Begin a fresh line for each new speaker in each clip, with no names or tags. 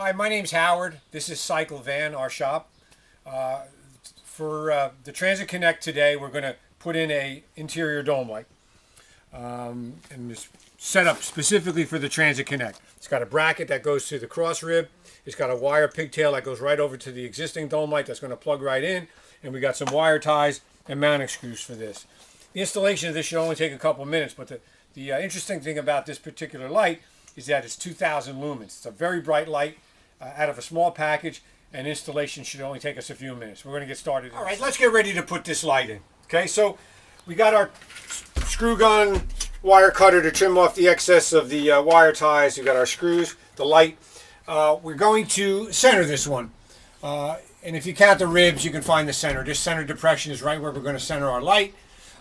Hi, my name's Howard. This is Cycle Van, our shop. For the Transit Connect today, we're going to put in a interior dome light, and it's set up specifically for the Transit Connect. It's got a bracket that goes to the cross rib. It's got a wire pigtail that goes right over to the existing dome light that's going to plug right in, and we got some wire ties and mounting screws for this. The installation of this should only take a couple minutes, but the interesting thing about this particular light is that it's 2,000 lumens. It's a very bright light out of a small package, and installation should only take us a few minutes. We're going to get started. All right, let's get ready to put this light in. Okay, so we got our screw gun wire cutter to trim off the excess of the wire ties. We've got our screws, the light. We're going to center this one. And if you count the ribs, you can find the center. This center depression is right where we're going to center our light.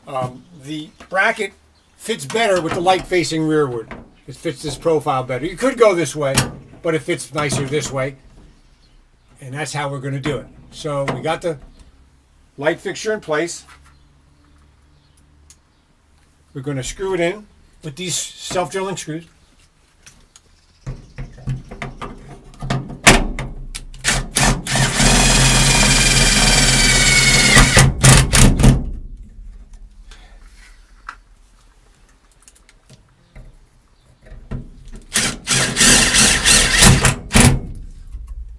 The bracket fits better with the light facing rearward. It fits this profile better. You could go this way, but it fits nicer this way. And that's how we're going to do it. So we got the light fixture in place. We're going to screw it in with these self-drilling screws.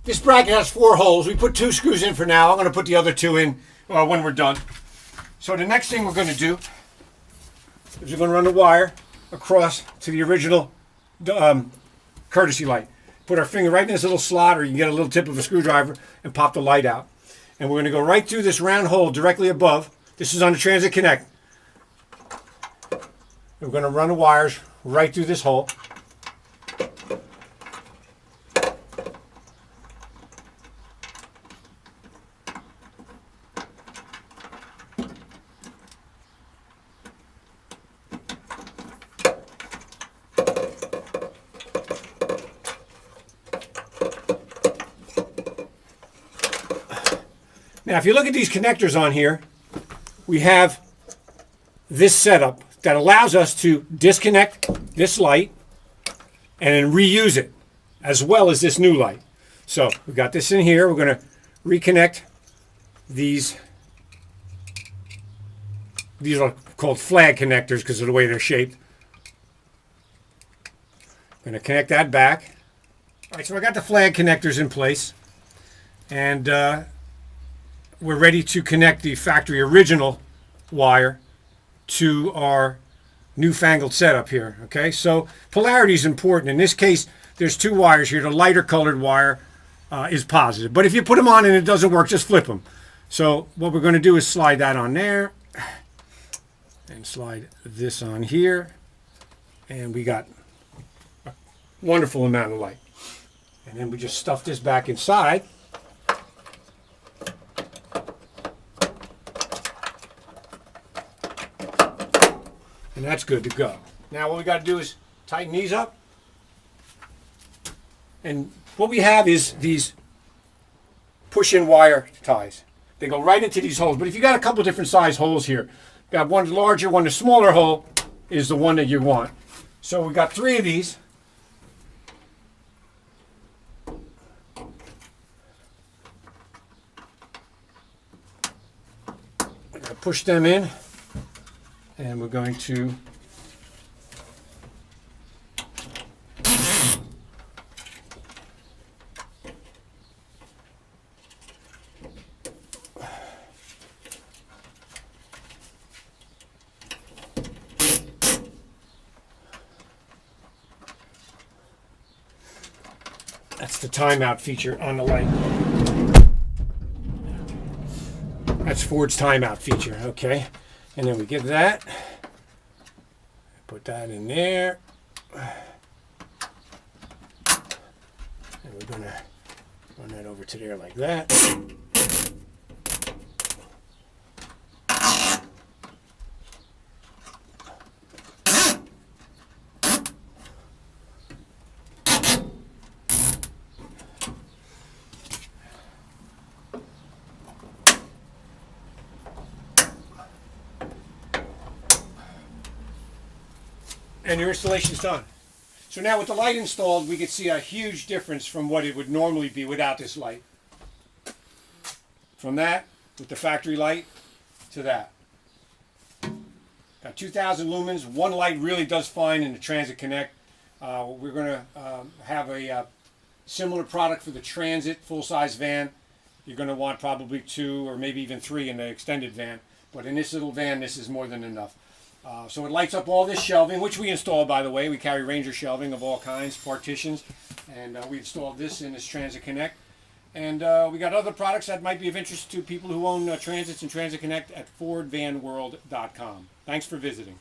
This bracket has 4 holes. We put 2 screws in for now. I'm going to put the other 2 in when we're done. So the next thing we're going to do is we're going to run the wire across to the original courtesy light. Put our finger right in this little slot, or you can get a little tip of a screwdriver and pop the light out. And we're going to go right through this round hole directly above. This is on the Transit Connect. We're going to run the wires right through this hole. Now, if you look at these connectors on here, we have this setup that allows us to disconnect this light and then reuse it, as well as this new light. So we've got this in here. We're going to reconnect these. These are called flag connectors because of the way they're shaped. I'm going to connect that back. All right, so I got the flag connectors in place, and we're ready to connect the factory original wire to our newfangled setup here. Okay, so polarity is important. In this case, there's 2 wires here. The lighter colored wire is positive, but if you put them on and it doesn't work, just flip them. So what we're going to do is slide that on there and slide this on here, and we got a wonderful amount of light. And then we just stuff this back inside. And that's good to go. Now what we got to do is tighten these up. And what we have is these push-in wire ties. They go right into these holes. But if you got a couple different size holes here, you got one larger one, the smaller hole is the one that you want. So we got 3 of these. We're going to push them in. And we're going to that's the timeout feature on the light. That's Ford's timeout feature, okay? And then we get that, put that in there, and we're going to run that over to there like that. And your installation's done. So now with the light installed, we can see a huge difference from what it would normally be without this light. From that, with the factory light, to that. Got 2,000 lumens. One light really does fine in the Transit Connect. We're going to have a similar product for the Transit full-size van. You're going to want probably 2 or maybe even 3 in the extended van. But in this little van, this is more than enough. So it lights up all this shelving, which we install, by the way. We carry Ranger shelving of all kinds, partitions. And we installed this in this Transit Connect. And we got other products that might be of interest to people who own Transits and Transit Connect at FordVanWorld.com. Thanks for visiting.